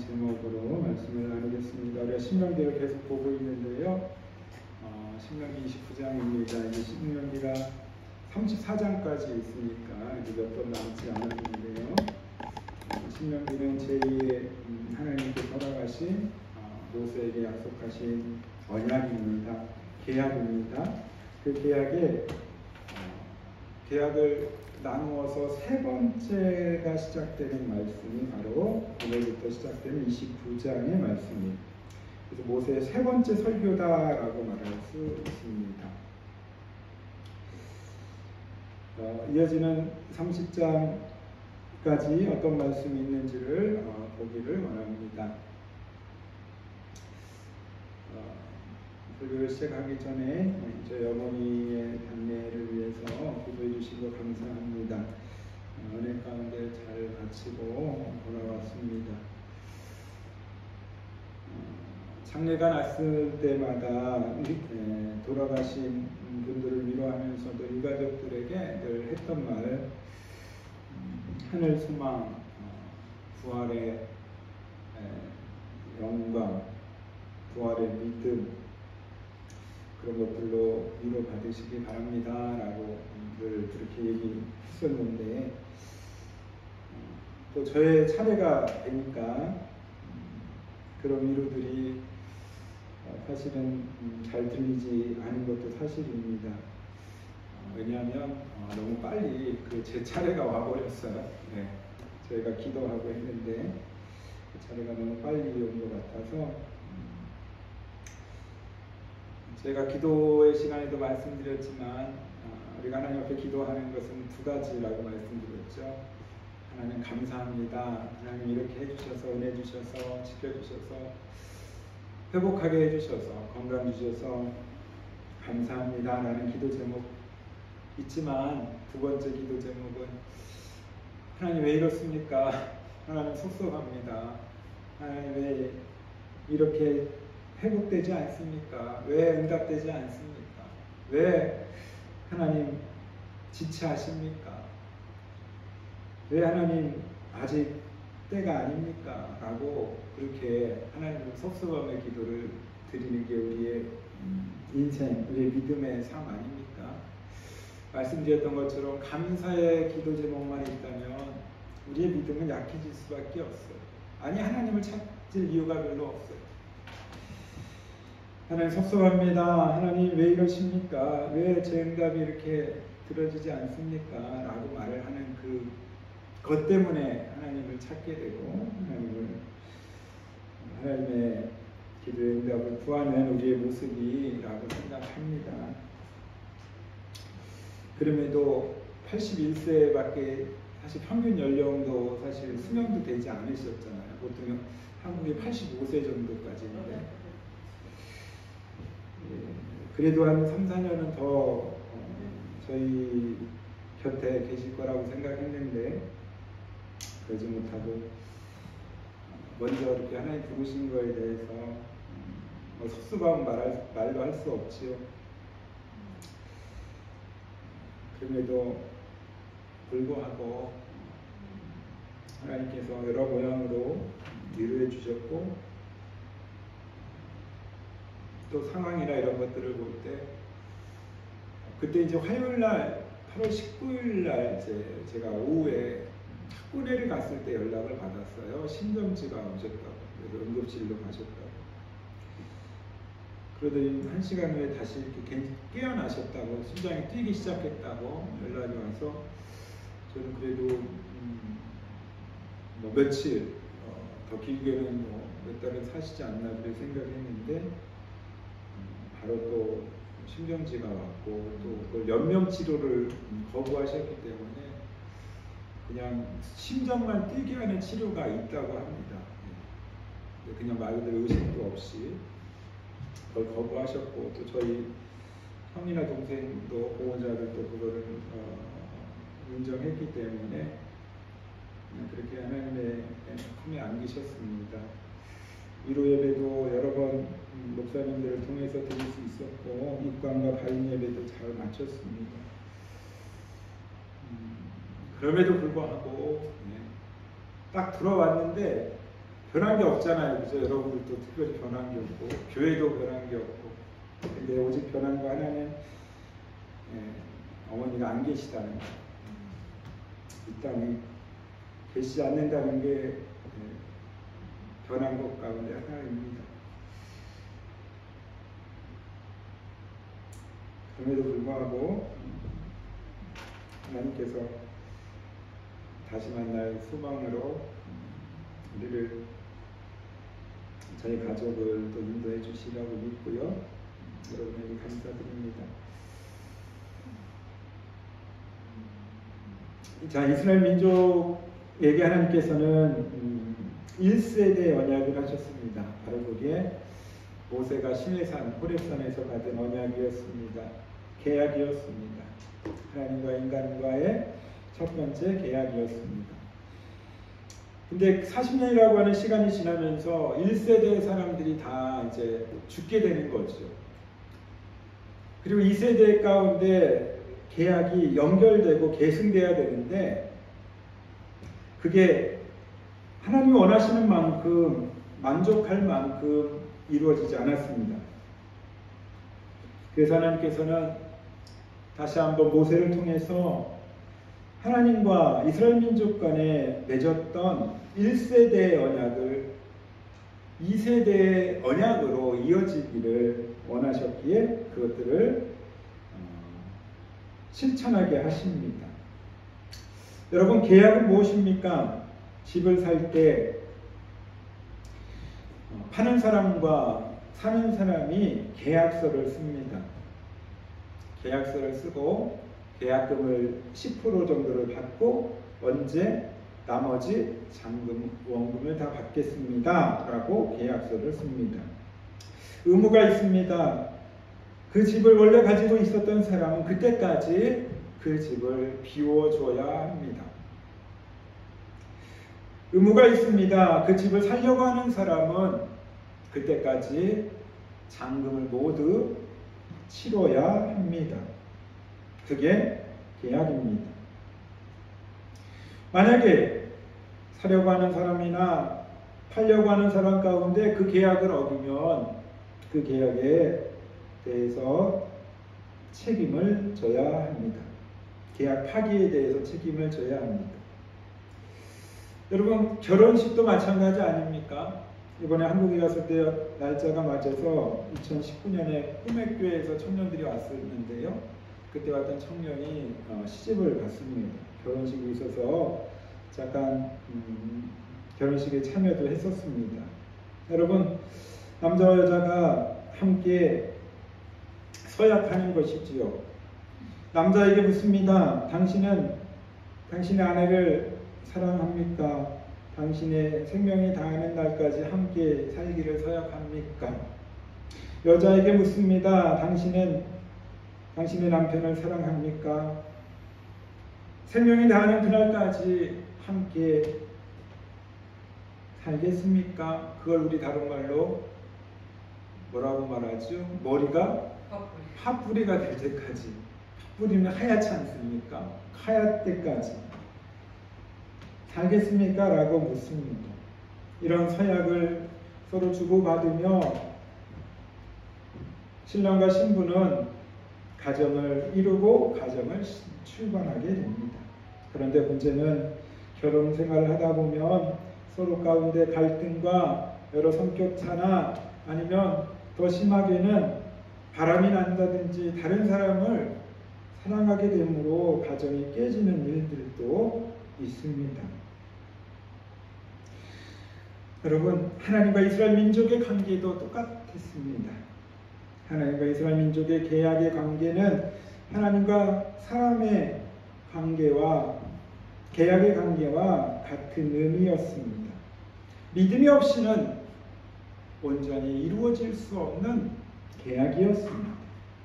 제목으로 말씀을 나누겠습니다. 우리가 신명기를 계속 보고 있는데요. 신명기 29장입니다. 이제 신명기가 34장까지 있으니까 이제 몇 번 남지 않았는데요. 신명기는 제2의 하나님께 돌아가신 모세에게 약속하신 언약입니다. 계약입니다. 그 계약을 나누어서 세 번째가 시작되는 말씀이 바로 오늘부터 시작되는 29장의 말씀입니다. 그래서 모세의 세 번째 설교다라고 말할 수 있습니다. 이어지는 30장까지 어떤 말씀이 있는지를 보기를 원합니다. 설교를 시작하기 전에 저희 어머니의 단례를 위해서 기도해 주시고 감사합니다. 은혜 가운데 잘 마치고 돌아왔습니다. 장례가 났을 때마다 돌아가신 분들을 위로하면서도 유가족들에게 늘 했던 말, 하늘 소망, 부활의 영광, 부활의 믿음, 그런 것들로 위로받으시기 바랍니다 라고 늘 그렇게 얘기했었는데, 또 저의 차례가 되니까 그런 위로들이 사실은 잘 들리지 않은 것도 사실입니다. 왜냐하면 너무 빨리 제 차례가 와버렸어요. 저희가 기도하고 했는데 그 차례가 너무 빨리 온 것 같아서, 제가 기도의 시간에도 말씀드렸지만 우리가 하나님 앞에 기도하는 것은 두 가지라고 말씀드렸죠. 하나님 감사합니다. 하나님 이렇게 해주셔서, 은혜 주셔서, 지켜주셔서, 회복하게 해주셔서, 건강 주셔서 감사합니다 라는 기도 제목 있지만, 두 번째 기도 제목은 하나님 왜 이렇습니까? 하나님 속속합니다. 하나님 왜 이렇게 회복되지 않습니까? 왜 응답되지 않습니까? 왜 하나님 지체하십니까? 왜 하나님 아직 때가 아닙니까? 라고 그렇게 하나님을 속속함의 기도를 드리는 게 우리의 인생, 우리의 믿음의 삶 아닙니까? 말씀드렸던 것처럼 감사의 기도 제목만 있다면 우리의 믿음은 약해질 수밖에 없어요. 아니, 하나님을 찾을 이유가 별로 없어요. 하나님 속속합니다. 하나님 왜 이러십니까? 왜 제 응답이 이렇게 들어지지 않습니까? 라고 말을 하는 그것 때문에 하나님을 찾게 되고, 하나님의 기도의 응답을 구하는 우리의 모습이라고 생각합니다. 그럼에도 81세밖에 사실 평균 연령도 사실 수명도 되지 않으셨잖아요. 보통 한국이 85세 정도까지인데, 그래도 한 3, 4년은 더 저희 곁에 계실 거라고 생각했는데 그러지 못하고 먼저 이렇게 하나님 부르신 거에 대해서 속수감 말로 할 수 없지요. 그럼에도 불구하고 하나님께서 여러 모양으로 위로해 주셨고, 또 상황이나 이런 것들을 볼 때, 그때 이제 화요일날 8월 19일날 제가 오후에 학군회를 갔을 때 연락을 받았어요. 심정지가 오셨다고. 그래서 응급실로 가셨다고. 그러더니 1시간 후에 다시 이렇게 깨어나셨다고, 심장이 뛰기 시작했다고 연락이 와서, 저는 그래도 며칠 더 길게는 몇 달은 사시지 않나 그렇게 생각했는데, 바로 또 심정지가 왔고, 또 그걸 연명 치료를 거부하셨기 때문에 그냥 심장만 뛰게 하는 치료가 있다고 합니다. 그냥 말 그대로 의식도 없이 그걸 거부하셨고, 또 저희 형이나 동생도 보호자들도 그거를 인정했기 때문에 그렇게 하나님의 품에 안기셨습니다. 위로 예배도 여러 번 목사님들을 통해서 드릴 수 있었고, 입관과 발인 예배도 잘 마쳤습니다. 그럼에도 불구하고 딱 들어왔는데 변한 게 없잖아요. 그죠? 여러분들도 특별히 변한 게 없고, 교회도 변한 게 없고. 근데 오직 변한 거 하나는 어머니가 안 계시다는 거. 이 땅에 계시지 않는다는 게 변한 것 가운데 하나입니다. 그럼에도 불구하고 하나님께서 다시 만날 소망으로 우리를, 저희 가족을 또 인도해 주시라고 믿고요. 여러분에게 감사드립니다. 자, 이스라엘 민족에게 하나님께서는 1세대 언약을 하셨습니다. 바로 그게 모세가 시내산 호렙산에서 받은 언약이었습니다. 계약이었습니다. 하나님과 인간과의 첫 번째 계약이었습니다. 근데 40년이라고 하는 시간이 지나면서 1세대의 사람들이 다 이제 죽게 되는 거죠. 그리고 2세대 가운데 계약이 연결되고 계승돼야 되는데 그게 하나님이 원하시는 만큼, 만족할 만큼 이루어지지 않았습니다. 그래서 하나님께서는 다시 한번 모세를 통해서 하나님과 이스라엘 민족 간에 맺었던 1세대의 언약을 2세대의 언약으로 이어지기를 원하셨기에 그것들을 실천하게 하십니다. 여러분, 계약은 무엇입니까? 집을 살 때 파는 사람과 사는 사람이 계약서를 씁니다. 계약서를 쓰고 계약금을 10% 정도를 받고 언제 나머지 잔금, 원금을 다 받겠습니다 라고 계약서를 씁니다. 의무가 있습니다. 그 집을 원래 가지고 있었던 사람은 그때까지 그 집을 비워줘야 합니다. 의무가 있습니다. 그 집을 살려고 하는 사람은 그때까지 잔금을 모두 치러야 합니다. 그게 계약입니다. 만약에 사려고 하는 사람이나 팔려고 하는 사람 가운데 그 계약을 어기면 그 계약에 대해서 책임을 져야 합니다. 계약 파기에 대해서 책임을 져야 합니다. 여러분, 결혼식도 마찬가지 아닙니까? 이번에 한국에 갔을 때 날짜가 맞아서 2019년에 꿈의교회에서 청년들이 왔었는데요. 그때 왔던 청년이 시집을 갔습니다. 결혼식이 있어서 잠깐 결혼식에 참여도 했었습니다. 여러분, 남자와 여자가 함께 서약하는 것이지요. 남자에게 묻습니다. 당신은 당신의 아내를 사랑합니까? 당신의 생명이 다하는 날까지 함께 살기를 서약합니까? 여자에게 묻습니다. 당신은 당신의 남편을 사랑합니까? 생명이 다하는 그날까지 함께 살겠습니까? 그걸 우리 다른 말로 뭐라고 말하죠? 머리가 파뿌리가 될 때까지. 파뿌리는 하얗지 않습니까? 하얗 때까지 살겠습니까? 라고 묻습니다. 이런 서약을 서로 주고받으며 신랑과 신부는 가정을 이루고 가정을 출발하게 됩니다. 그런데 문제는 결혼 생활을 하다 보면 서로 가운데 갈등과 여러 성격차나 아니면 더 심하게는 바람이 난다든지 다른 사람을 사랑하게 되므로 가정이 깨지는 일들도 있습니다. 여러분, 하나님과 이스라엘 민족의 관계도 똑같았습니다. 하나님과 이스라엘 민족의 계약의 관계는 하나님과 사람의 관계와 계약의 관계와 같은 의미였습니다. 믿음이 없이는 온전히 이루어질 수 없는 계약이었습니다.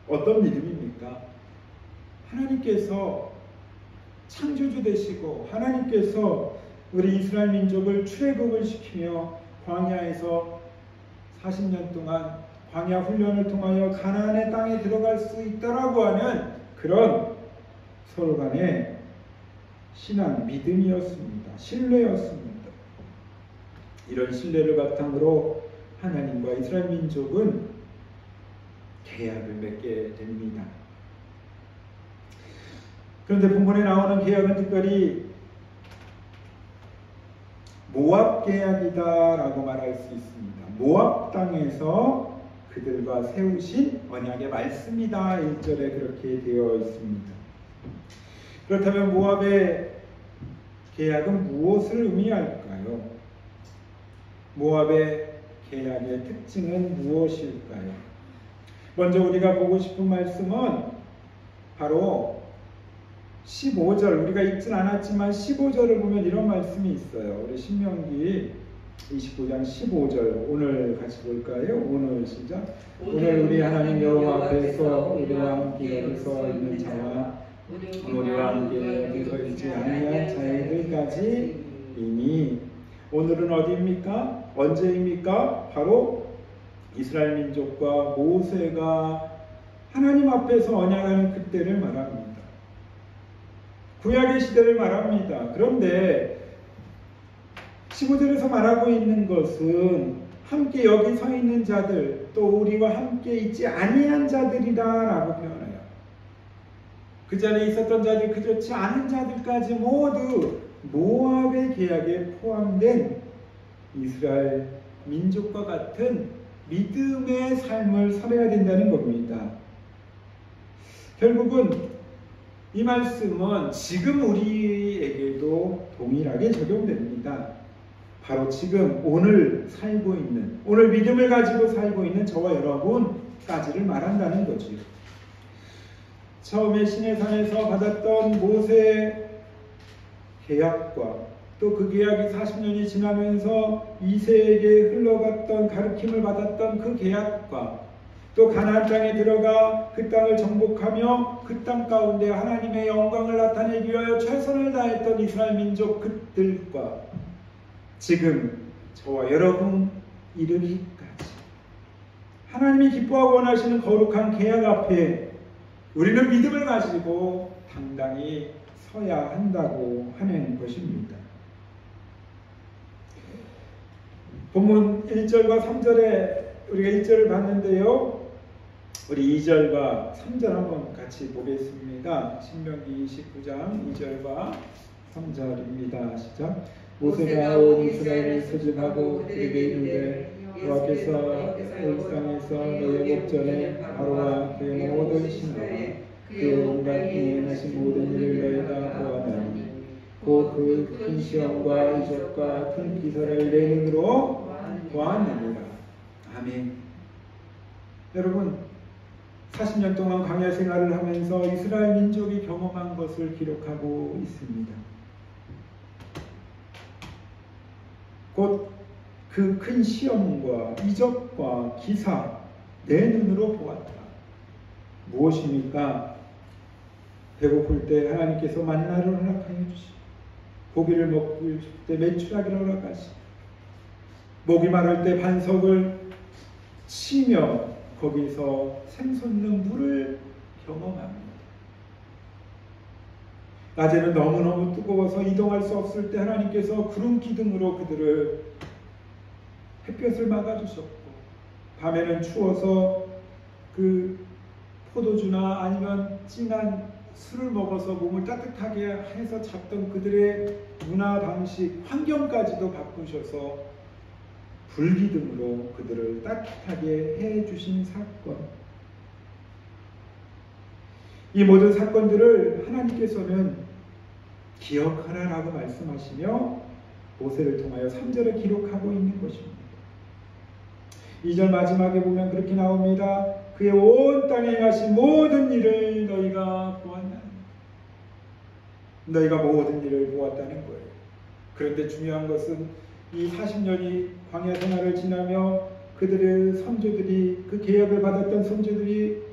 어떤 믿음입니까? 하나님께서 창조주 되시고 하나님께서 우리 이스라엘 민족을 출애굽을 시키며 광야에서 40년 동안 광야 훈련을 통하여 가나안의 땅에 들어갈 수 있다라고 하는 그런 서로 간의 신앙, 믿음이었습니다. 신뢰였습니다. 이런 신뢰를 바탕으로 하나님과 이스라엘 민족은 계약을 맺게 됩니다. 그런데 본문에 나오는 계약은 특별히 모압 계약이다라고 말할 수 있습니다. 모압 땅에서 그들과 세우신 언약의 말씀이다. 1절에 그렇게 되어 있습니다. 그렇다면 모압의 계약은 무엇을 의미할까요? 모압의 계약의 특징은 무엇일까요? 먼저 우리가 보고 싶은 말씀은 바로 15절, 우리가 읽진 않았지만 15절을 보면 이런 말씀이 있어요. 우리 신명기 29장 15절 오늘 같이 볼까요? 오늘 시작. 오늘 우리 하나님 여호와 앞에서 우리와 함께 여기서 있는 자와 우리와 함께 여기서 있지 아니한 자들까지 이니 오늘은 어디입니까? 언제입니까? 바로 이스라엘 민족과 모세가 하나님 앞에서 언약하는 그때를 말합니다. 구약의 시대를 말합니다. 그런데 15절에서 말하고 있는 것은 함께 여기 서 있는 자들, 또 우리와 함께 있지 아니한 자들이다 라고 표현해요. 그 자리에 있었던 자들, 그렇지 않은 자들까지 모두 모압의 계약에 포함된 이스라엘 민족과 같은 믿음의 삶을 살아야 된다는 겁니다. 결국은 이 말씀은 지금 우리에게도 동일하게 적용됩니다. 바로 지금 오늘 살고 있는, 오늘 믿음을 가지고 살고 있는 저와 여러분까지를 말한다는 거죠. 처음에 시내산에서 받았던 모세의 계약과 또 그 계약이 40년이 지나면서 이새에게 흘러갔던 가르침을 받았던 그 계약과 또 가나안 땅에 들어가 그 땅을 정복하며 그 땅 가운데 하나님의 영광을 나타내기 위하여 최선을 다했던 이스라엘 민족 그들과 지금 저와 여러분 이르기까지 하나님이 기뻐하고 원하시는 거룩한 계약 앞에 우리는 믿음을 가지고 당당히 서야 한다고 하는 것입니다. 본문 1절과 3절에 우리가 1절을 봤는데요. 우리 2절과 3절 한번 같이 보겠습니다. 신명기 29장 2절과 3절입니다. 시작. 모세가 온 이스라엘을 소집하고 그들에게 이르되 여호와께서 온 땅에서 너의 목전에 바로와 그의 모든 신하와 그의 온갖 행하신 모든 일을 너희가 보았나니 곧 그 큰 시험과 이적과 큰 기사를 내 눈으로 보았느니라. 아멘. 여러분 40년 동안 광야 생활을 하면서 이스라엘 민족이 경험한 것을 기록하고 있습니다. 곧 그 큰 시험과 이적과 기사 내 눈으로 보았다. 무엇입니까? 배고플 때 하나님께서 만나를 허락하여 주시고 고기를 먹고 싶을 때 메추라기를 허락하시고 목이 마를 때 반석을 치며 거기서 샘솟는 물을 경험합니다. 낮에는 너무너무 뜨거워서 이동할 수 없을 때 하나님께서 구름 기둥으로 그들을 햇볕을 막아주셨고 밤에는 추워서 그 포도주나 아니면 진한 술을 먹어서 몸을 따뜻하게 해서 잡던 그들의 문화 방식, 환경까지도 바꾸셔서 불기둥으로 그들을 따뜻하게 해주신 사건. 이 모든 사건들을 하나님께서는 기억하라라고 말씀하시며 모세를 통하여 3절을 기록하고 있는 것입니다. 2절 마지막에 보면 그렇게 나옵니다. 그의 온 땅에 행하신 모든 일을 너희가 보았나니. 너희가 모든 일을 보았다는 거예요. 그런데 중요한 것은 이 40년이 광야 생활을 지나며 그들의 선조들이 그 계약을 받았던 선조들이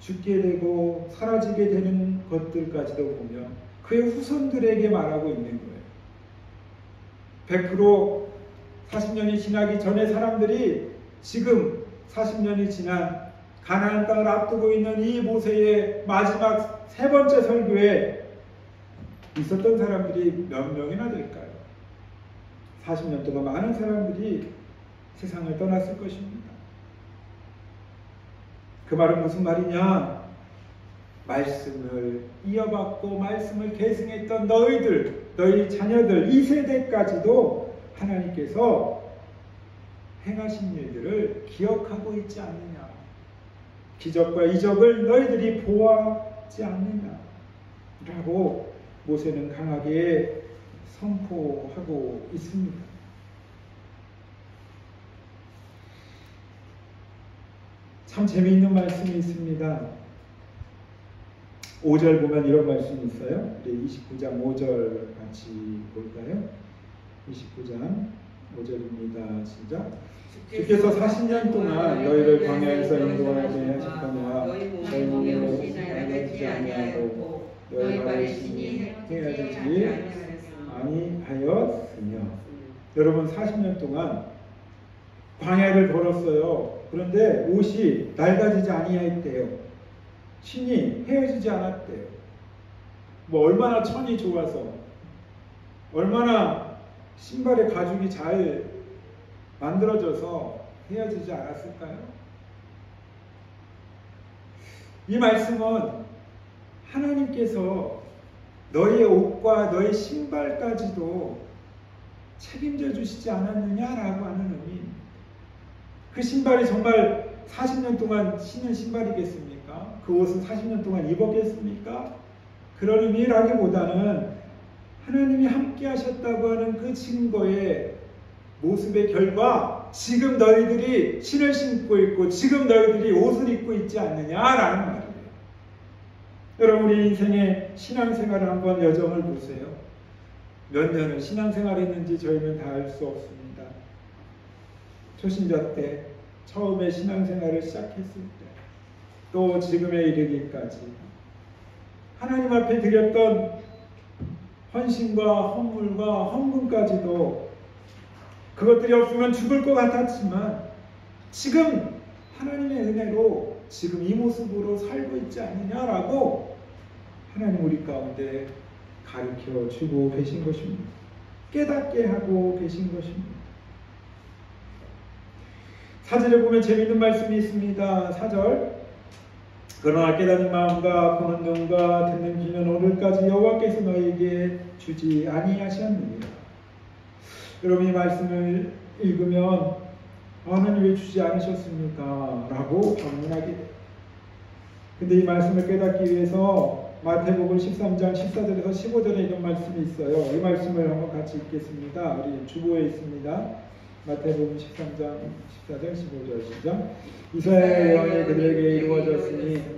죽게 되고 사라지게 되는 것들까지도 보며 그의 후손들에게 말하고 있는 거예요. 100% 40년이 지나기 전에 사람들이 지금 40년이 지난 가나안 땅을 앞두고 있는 이 모세의 마지막 세 번째 설교에 있었던 사람들이 몇 명이나 될까요? 40년 동안 많은 사람들이 세상을 떠났을 것입니다. 그 말은 무슨 말이냐? 말씀을 이어받고 말씀을 계승했던 너희들, 너희 자녀들, 2세대까지도 하나님께서 행하신 일들을 기억하고 있지 않느냐? 기적과 이적을 너희들이 보았지 않느냐? 라고 모세는 강하게 선포하고 있습니다. 참 재미있는 말씀이 있습니다. 5절 보면 이런 말씀이 있어요. 우리 29장 5절 같이 볼까요? 29장 5절입니다. 시작. 주께서 40년 동안 너희를 광야에서 인도하게 하셨거니와 너희 몸에 나가지 아니하고 너희 발의 신이 헤어지지 아니하였으며. 여러분 40년 동안 광야를 걸었어요. 그런데 옷이 낡아지지 아니했대요. 신이 헤어지지 않았대요. 뭐 얼마나 천이 좋아서, 얼마나 신발의 가죽이 잘 만들어져서 헤어지지 않았을까요? 이 말씀은 하나님께서 너의 옷과 너의 신발까지도 책임져 주시지 않았느냐라고 하는 의미입니다. 그 신발이 정말 40년 동안 신은 신발이겠습니까? 그 옷은 40년 동안 입었겠습니까? 그런 의미라기보다는 하나님이 함께 하셨다고 하는 그 증거의 모습의 결과, 지금 너희들이 신을 신고 있고 지금 너희들이 옷을 입고 있지 않느냐라는 말이에요. 여러분, 우리 인생의 신앙생활을 한번 여정을 보세요. 몇 년을 신앙생활했는지 저희는 다 알 수 없습니다. 초신자 때, 처음에 신앙생활을 시작했을 때, 또 지금에 이르기까지 하나님 앞에 드렸던 헌신과 헌물과 헌금까지도 그것들이 없으면 죽을 것 같았지만 지금 하나님의 은혜로 지금 이 모습으로 살고 있지 않느냐라고 하나님 우리 가운데 가르쳐 주고 계신 것입니다. 깨닫게 하고 계신 것입니다. 4절에 보면 재미있는 말씀이 있습니다. 4절. 그러나 깨닫는 마음과 보는 눈과 듣는 귀는 오늘까지 여호와께서 너희에게 주지 아니하셨느니라. 여러분, 이 말씀을 읽으면 하나님 왜 주지 않으셨습니까? 라고 반문하게 돼요. 근데 이 말씀을 깨닫기 위해서 마태복음 13장 14절에서 15절에 이런 말씀이 있어요. 이 말씀을 한번 같이 읽겠습니다. 우리 주보에 있습니다. 마태복음 13장 14절 15절 시작. 이사야의 예언이 그들에게 이루어졌으니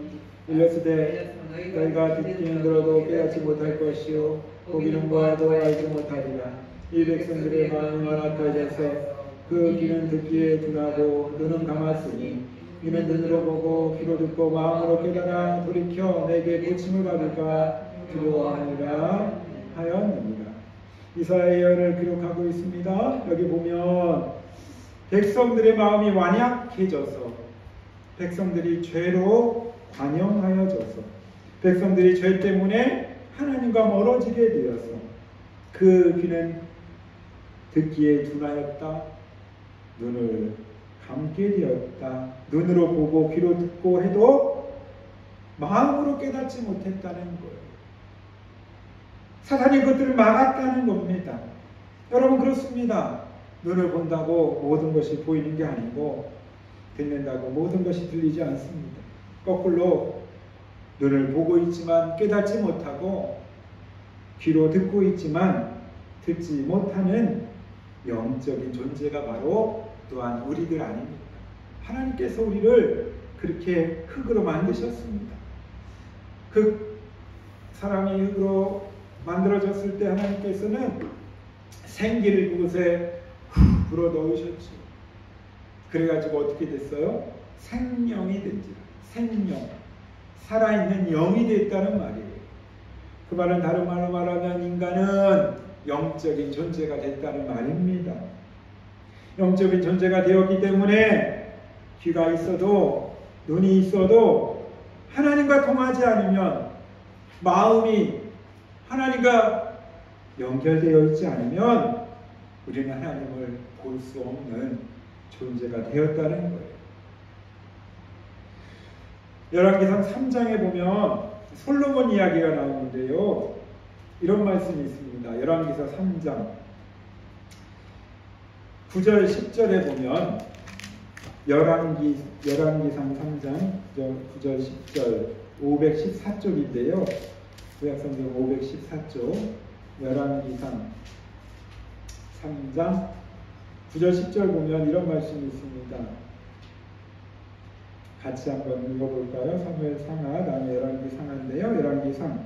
일렀으되 너희가 듣기는 들어도 깨닫지 못할 것이요 보기는 보아도 알지 못하리라. 이 백성들의 마음이 완악해져서 그 귀는 듣기에 둔하고 눈은 감았으니 이는 눈으로 보고 귀로 듣고 마음으로 깨달아 돌이켜 내게 고침을 받을까 두려워하느라 하였느니라. 이사야의 예언을 기록하고 있습니다. 여기 보면 백성들의 마음이 완약해져서, 백성들이 죄로 관영하여져서, 백성들이 죄 때문에 하나님과 멀어지게 되어서 그 귀는 듣기에 둔하였다, 눈을 감게 되었다. 눈으로 보고 귀로 듣고 해도 마음으로 깨닫지 못했다는 거예요. 사단이 그것들을 막았다는 겁니다. 여러분, 그렇습니다. 눈을 본다고 모든 것이 보이는 게 아니고, 듣는다고 모든 것이 들리지 않습니다. 거꾸로 눈을 보고 있지만 깨닫지 못하고, 귀로 듣고 있지만 듣지 못하는 영적인 존재가 바로 또한 우리들 아닙니까? 하나님께서 우리를 그렇게 흙으로 만드셨습니다. 그 사람이 흙으로 만들어졌을 때 하나님께서는 생기를 그곳에 불어 넣으셨죠. 그래가지고 어떻게 됐어요? 생명이 된지라. 생명, 살아있는 영이 됐다는 말이에요. 그 말은 다른 말로 말하면 인간은 영적인 존재가 됐다는 말입니다. 영적인 존재가 되었기 때문에 귀가 있어도 눈이 있어도 하나님과 통하지 않으면, 마음이 하나님과 연결되어 있지 않으면 우리는 하나님을 볼 수 없는 존재가 되었다는 거예요. 열왕기상 3장에 보면 솔로몬 이야기가 나오는데요. 이런 말씀이 있습니다. 열왕기상 3장 9절 10절에 보면 열왕기상 3장 9절 10절 514쪽인데요. 구약성경 514쪽 열왕기상 3장 9절 10절 보면 이런 말씀이 있습니다. 같이 한번 읽어볼까요? 사무엘 상하 다음에 열왕기 상하인데요. 열왕기 상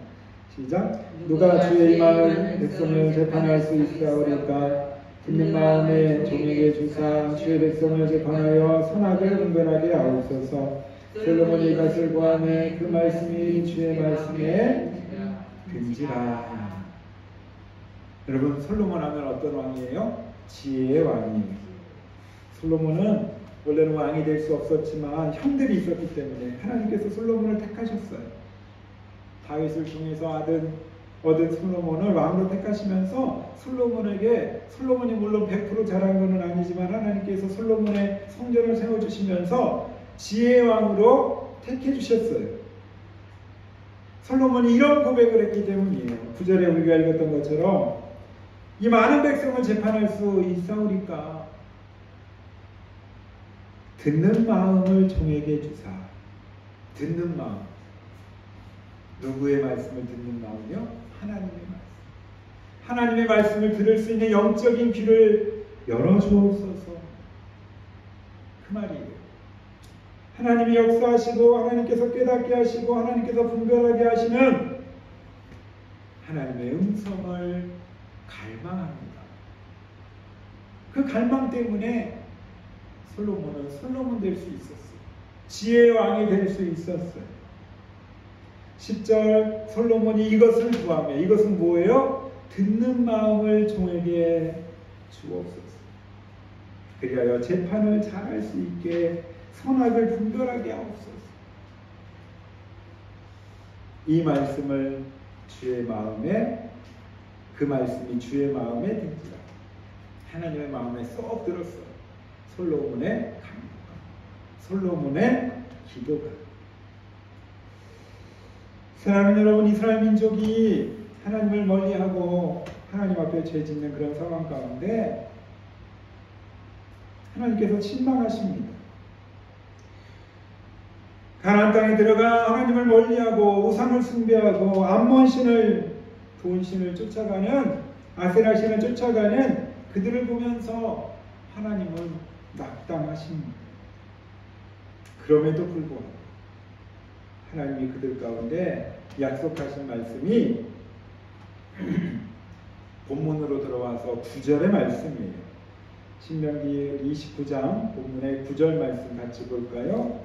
시작. 누가 주의 임할 백성을 재판할 수 있사오리까? 듣는 마음에 종에게 주사 주의 백성을 재판하여 선악을 분별하게 하옵소서. 솔로몬이 이것을 구하매 그 말씀이 주의 말씀에 든지라. 여러분, 솔로몬 하면 어떤 왕이에요? 지혜의 왕이에요. 솔로몬은 원래는 왕이 될 수 없었지만 형들이 있었기 때문에 하나님께서 솔로몬을 택하셨어요. 다윗을 통해서 얻은 솔로몬을 왕으로 택하시면서 솔로몬이 물론 100% 잘한 것은 아니지만 하나님께서 솔로몬의 성전을 세워주시면서 지혜의 왕으로 택해 주셨어요. 솔로몬이 이런 고백을 했기 때문이에요. 9절에 우리가 읽었던 것처럼 이 많은 백성을 재판할 수 있사오리까? 듣는 마음을 종에게 주사. 듣는 마음. 누구의 말씀을 듣는 마음이요? 하나님의 말씀. 하나님의 말씀을 들을 수 있는 영적인 귀를 열어주옵소서. 그 말이에요. 하나님이 역사하시고 하나님께서 깨닫게 하시고 하나님께서 분별하게 하시는 하나님의 음성을 갈망합니다. 그 갈망 때문에 솔로몬은 솔로몬 될 수 있었어요. 지혜의 왕이 될 수 있었어요. 10절 솔로몬이 이것을 구하며, 이것은 뭐예요? 듣는 마음을 종에게 주옵소서. 그리하여 재판을 잘할 수 있게 선악을 분별하게 하옵소서. 이 말씀을 주의 마음에, 그 말씀이 주의 마음에 든지라. 하나님의 마음에 쏙 들었어요. 솔로몬의 간구가, 솔로몬의 기도가. 사랑하는 여러분, 이스라엘 민족이 하나님을 멀리하고 하나님 앞에 죄 짓는 그런 상황 가운데 하나님께서 실망하십니다. 가나안 땅에 들어가 하나님을 멀리하고 우상을 숭배하고 암몬 신을, 돈 신을 쫓아가는, 아세라 신을 쫓아가는 그들을 보면서 하나님은 낙담하십니다. 그럼에도 불구하고 하나님이 그들 가운데 약속하신 말씀이 본문으로 들어와서 9절의 말씀이에요. 신명기 29장 본문의 9절 말씀 같이 볼까요?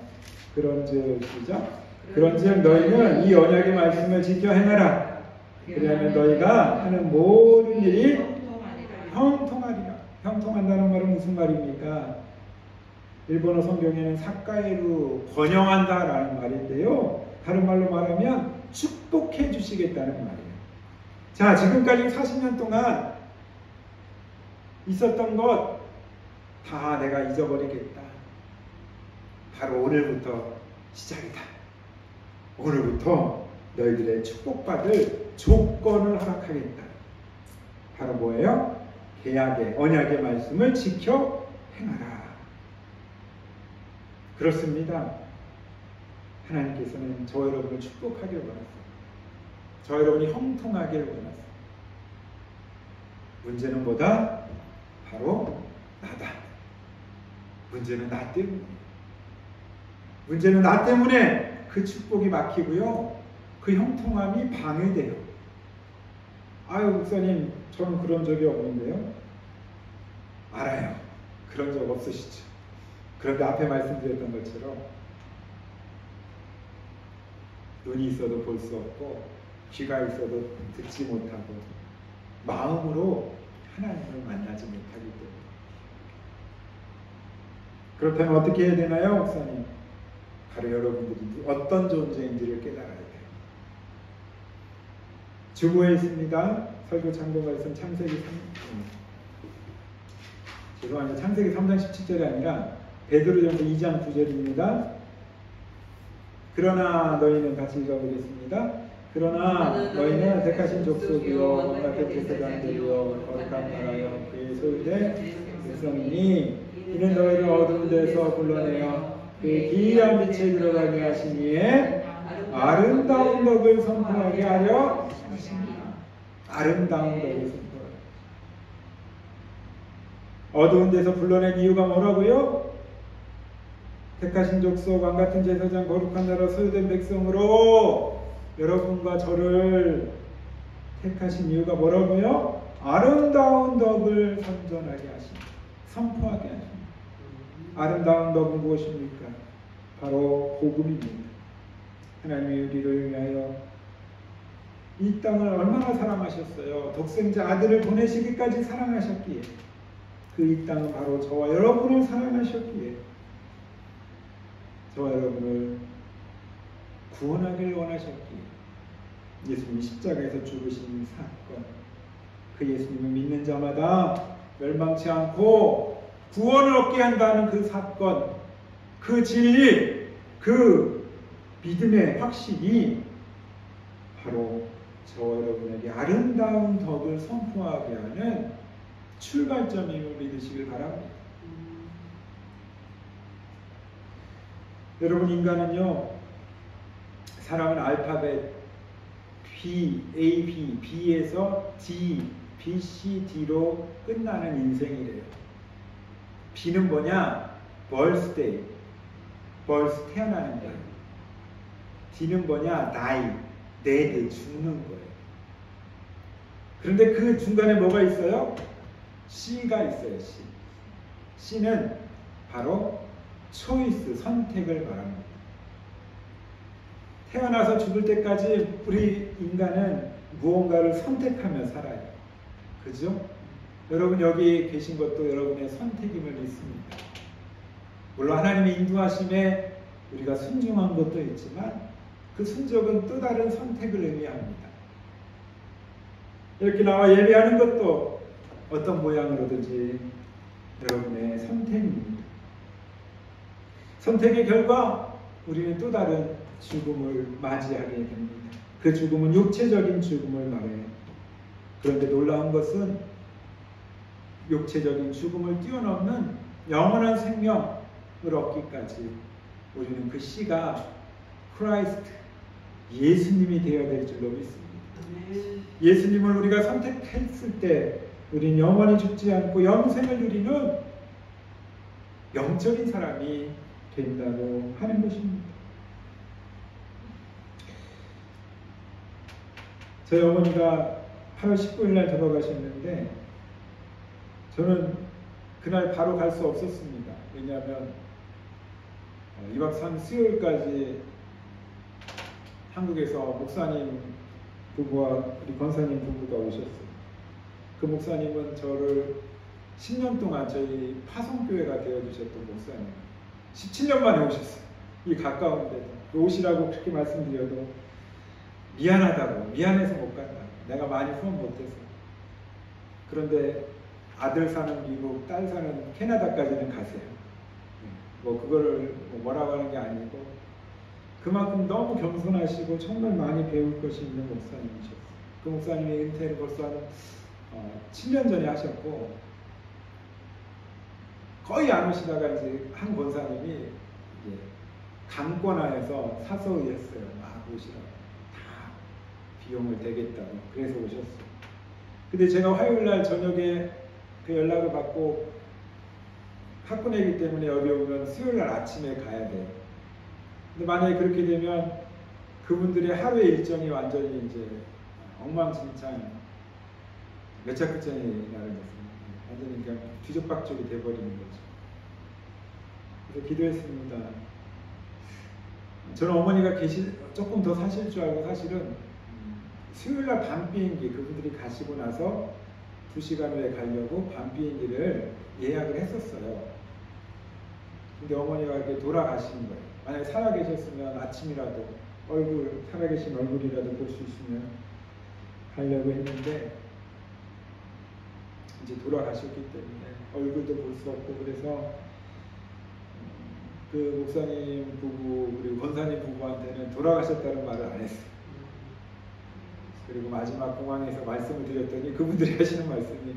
그런즉 시작. 그런즉 너희는 이 언약의 말씀을 지켜 행하라. 그리하면 너희가 하는 모든 일이 형통하리라. 형통한다는 말은 무슨 말입니까? 일본어 성경에는 사카에루, 번영한다라는 말인데요. 다른 말로 말하면 축복해 주시겠다는 말이에요. 자, 지금까지 40년 동안 있었던 것 다 내가 잊어버리겠다. 바로 오늘부터 시작이다. 오늘부터 너희들의 축복받을 조건을 허락하겠다. 바로 뭐예요? 계약의, 언약의 말씀을 지켜 행하라. 그렇습니다. 하나님께서는 저 여러분을 축복하길 원하세요. 저 여러분이 형통하길 원하세요. 문제는 뭐다? 바로 나다. 문제는 나 때문에. 문제는 나 때문에 그 축복이 막히고요. 그 형통함이 방해돼요. 아유, 목사님, 저는 그런 적이 없는데요. 알아요. 그런 적 없으시죠. 그런데 앞에 말씀드렸던 것처럼 눈이 있어도 볼 수 없고 귀가 있어도 듣지 못하고 마음으로 하나님을 만나지 못하기 때문에. 그렇다면 어떻게 해야 되나요, 목사님? 바로 여러분들이 어떤 존재인지를 깨달아야 돼요. 주보에 있습니다. 설교 참고 말씀 창세기 죄송합니다. 창세기 3장 17절이 아니라 베드로전서 2장 9절입니다. 그러나 너희는 같이 읽어보겠습니다. 그러나 너희는 택하신 족속이요 왕같은 제사장들이요 거룩한 나라여 그의 소유된 백성이니 이는 너희를 어두운 데서 불러내어 그의 기이한 빛에 들어가게 하시니에 아름다운 덕을 선포하게 하려 하십니다. 아름다운 덕을 선포하게. 어두운 데서 불러낸 이유가 뭐라고요? 택하신 족속 왕같은 제사장 거룩한 나라 소유된 백성으로 여러분과 저를 택하신 이유가 뭐라고요? 아름다운 덕을 선전하게 하십니다. 선포하게 하십니다. 아름다운 덕은 무엇입니까? 바로 복음입니다. 하나님이 우리를 위하여 이 땅을 얼마나 사랑하셨어요. 독생자 아들을 보내시기까지 사랑하셨기에 그 이 땅은 바로 저와 여러분을 사랑하셨기에 저와 여러분을 구원하길 원하셨기에 예수님이 십자가에서 죽으신 사건, 그 예수님을 믿는 자마다 멸망치 않고 구원을 얻게 한다는 그 사건, 그 진리, 그 믿음의 확신이 바로 저와 여러분에게 아름다운 덕을 선포하게 하는 출발점임을 믿으시길 바랍니다. 여러분, 인간은요, 사람은 알파벳 B, A, B, B에서 D, B, C, D로 끝나는 인생이래요. B는 뭐냐? birthday, birth, 태어나는 거예요. D는 뭐냐? die, dead, 죽는 거예요. 그런데 그 중간에 뭐가 있어요? C가 있어요. C. C는 바로 초이스, 선택을 말합니다. 태어나서 죽을 때까지 우리 인간은 무언가를 선택하며 살아요. 그죠? 여러분 여기 계신 것도 여러분의 선택임을 믿습니다. 물론 하나님의 인도하심에 우리가 순종한 것도 있지만 그 순종은 또 다른 선택을 의미합니다. 이렇게 나와 예배하는 것도 어떤 모양으로든지 여러분의 선택입니다. 선택의 결과 우리는 또 다른 죽음을 맞이하게 됩니다. 그 죽음은 육체적인 죽음을 말해요. 그런데 놀라운 것은 육체적인 죽음을 뛰어넘는 영원한 생명을 얻기까지 우리는 그 씨가 크라이스트, 예수님이 되어야 될 줄로 믿습니다. 예수님을 우리가 선택했을 때 우리는 영원히 죽지 않고 영생을 누리는 영적인 사람이 된다고 하는 것입니다. 저희 어머니가 8월 19일 날 돌아가셨는데 저는 그날 바로 갈 수 없었습니다. 왜냐하면 2박 3일 수요일까지 한국에서 목사님 부부와 우리 권사님 부부가 오셨어요. 그 목사님은 저를 10년 동안 저희 파송교회가 되어주셨던 목사님 17년 만에 오셨어요. 이 가까운 데서 오시라고 그렇게 말씀드려도 미안하다고, 미안해서 못 간다, 내가 많이 후원 못해서. 그런데 아들 사는 미국, 딸 사는 캐나다까지는 가세요. 뭐 그거를 뭐라고 하는 게 아니고 그만큼 너무 겸손하시고 정말 많이 배울 것이 있는 목사님이셨어요. 그 목사님의 은퇴를 벌써 한 7년 전에 하셨고 거의 안 오시다가 이제 한 권사님이 강권하여서 사서의했어요. 막 오시라고. 다 비용을 대겠다고. 그래서 오셨어요. 근데 제가 화요일날 저녁에 그 연락을 받고 학군이기 때문에 여기 오면 수요일날 아침에 가야 돼요. 근데 만약에 그렇게 되면 그분들의 하루의 일정이 완전히 이제 엉망진창, 매차끝장이 나는 것입니다. 완전히 그냥 뒤죽박죽이 돼버리는 거죠. 그래서 기도했습니다. 저는 어머니가 조금 더 사실 줄 알고 사실은 수요일날 밤 비행기, 그분들이 가시고 나서 2시간 후에 가려고 밤 비행기를 예약을 했었어요. 근데 어머니가 이렇게 돌아가신 거예요. 만약에 살아계셨으면 아침이라도 살아계신 얼굴이라도 볼 수 있으면 가려고 했는데 이제 돌아가셨기 때문에 얼굴도 볼 수 없고, 그래서 그 목사님 부부 그리고 권사님 부부한테는 돌아가셨다는 말을 안 했어요. 그리고 마지막 공항에서 말씀을 드렸더니 그분들이 하시는 말씀이,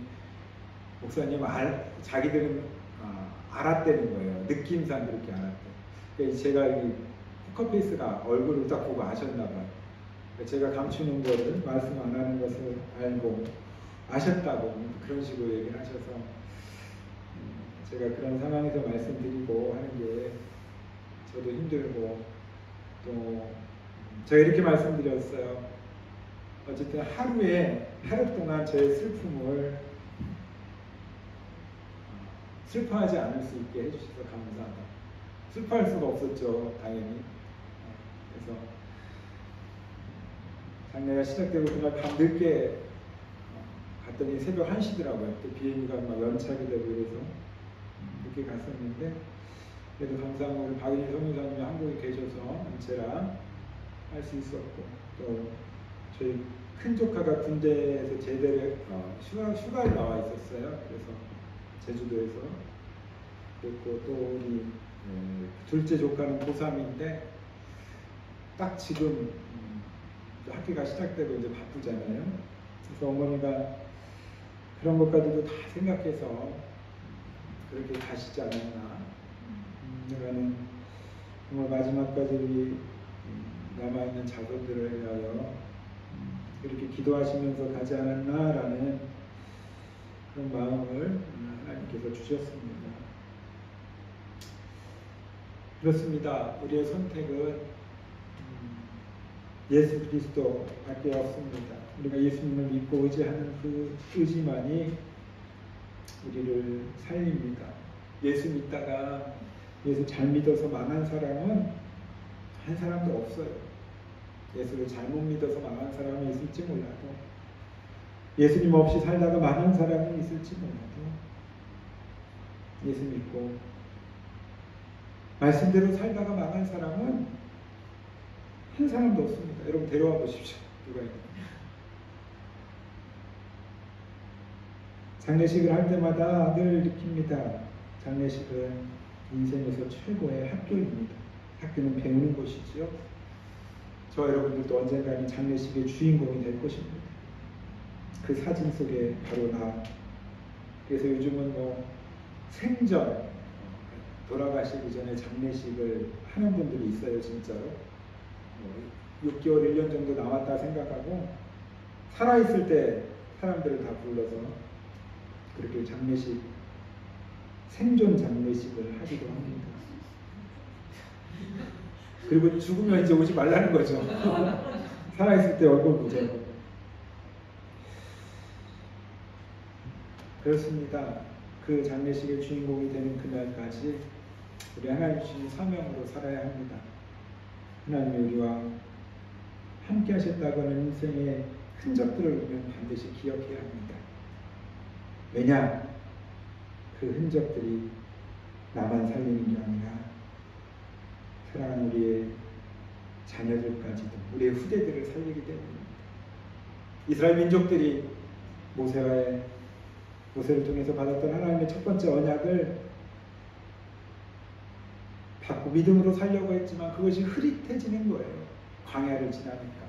목사님 자기들은 알았다는 거예요. 느낌상 그렇게 알았대. 그러니까 제가 이 포커페이스가 얼굴을 딱 보고 아셨나 봐요. 제가 감추는 거를, 말씀 안 하는 것을 알고 아셨다고 그런 식으로 얘기를 하셔서 제가 그런 상황에서 말씀드리고 하는 게 저도 힘들고, 또 제가 이렇게 말씀드렸어요. 어쨌든 하루 동안 제 슬픔을 슬퍼하지 않을 수 있게 해주셔서 감사하다. 슬퍼할 수가 없었죠, 당연히. 그래서 장례가 시작되고 그날 밤 늦게 갔더니 새벽 1시더라고요. 또 비행기가 막 연착이 되고 그래서 늦게 갔었는데, 그래도 감사한 건 박인희 선교사님이 한국에 계셔서 인체랑 할 수 있었고, 또 저희 큰 조카가 군대에서 제대를 휴가를 나와 있었어요. 그래서 제주도에서. 그리고 또 우리 둘째 조카는 고3인데 딱 지금 학기가 시작되고 이제 바쁘잖아요. 그래서 어머니가 그런 것까지도 다 생각해서 그렇게 가시지 않았나. 내가는 정말 마지막까지 우리 남아있는 자손들을 위하여 이렇게 기도하시면서 가지 않았나라는 그런 마음을 하나님께서 주셨습니다. 그렇습니다. 우리의 선택은 예수 그리스도밖에 없습니다. 우리가 예수님을 믿고 의지하는 그 의지만이 우리를 살립니다. 예수 믿다가 예수 잘 믿어서 망한 사람은 한 사람도 없어요. 예수를 잘못 믿어서 망한 사람이 있을지 몰라도, 예수님 없이 살다가 망한 사람이 있을지 몰라도, 예수 믿고 말씀대로 살다가 망한 사람은 한 사람도 없습니다. 여러분 데려와 보십시오. 누가 있나? 장례식을 할 때마다 늘 느낍니다. 장례식은 인생에서 최고의 학교입니다. 학교는 배우는 곳이지요. 저 여러분들도 언젠가는 장례식의 주인공이 될 것입니다. 그 사진 속에 바로 나. 그래서 요즘은 생전 돌아가시기 전에 장례식을 하는 분들이 있어요. 진짜로 6개월 1년 정도 남았다 생각하고 살아있을 때 사람들을 다 불러서 그렇게 장례식, 생존 장례식을 하기도 합니다. 그리고 죽으면 이제 오지 말라는 거죠. 살아있을 때 얼굴 보자고. 그렇습니다. 그 장례식의 주인공이 되는 그날까지 우리 하나님 주신 사명으로 살아야 합니다. 하나님이 우리와 함께 하셨다고 하는 인생의 흔적들을 우리는 반드시 기억해야 합니다. 왜냐? 그 흔적들이 나만 살리는 게 아니라 사랑하는 우리의 자녀들까지도, 우리의 후대들을 살리기 때문입니다. 이스라엘 민족들이 모세를 통해서 받았던 하나님의 첫 번째 언약을 받고 믿음으로 살려고 했지만 그것이 흐릿해지는 거예요. 광야를 지나니까.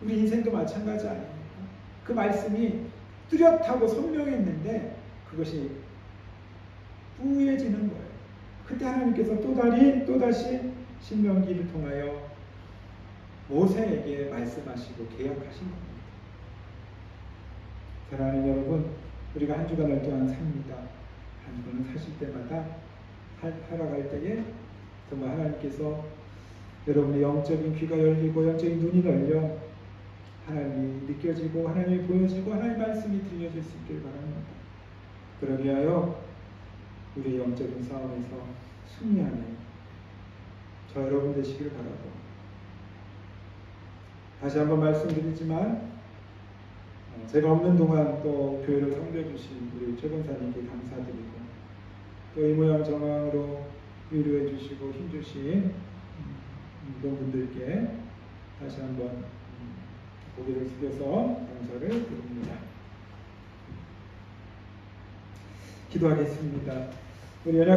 우리 인생도 마찬가지 아닙니까? 그 말씀이 뚜렷하고 선명했는데 그것이 뿌얘지는 거예요. 그때 하나님께서 또다시 신명기를 통하여 모세에게 말씀하시고 계약하신 겁니다. 사랑하는 여러분, 우리가 한 주간을 동안 삽니다. 한 주간을 사실 때마다 살아갈 때에 정말 하나님께서 여러분의 영적인 귀가 열리고 영적인 눈이 열려 하나님이 느껴지고 하나님이 보여지고 하나님의 말씀이 들려질 수 있길 바랍니다. 그러기 위하여 우리의 영적인 싸움에서 승리하는 저 여러분 되시길 바라고, 다시 한번 말씀드리지만 제가 없는 동안 또 교회를 섬겨주신 우리 최 권사님께 감사드리고, 또 이 모양 정황으로 위로해 주시고 힘주신 모든 분들께 다시 한번 고개를 숙여서 감사를 드립니다. 기도하겠습니다. 우리 연합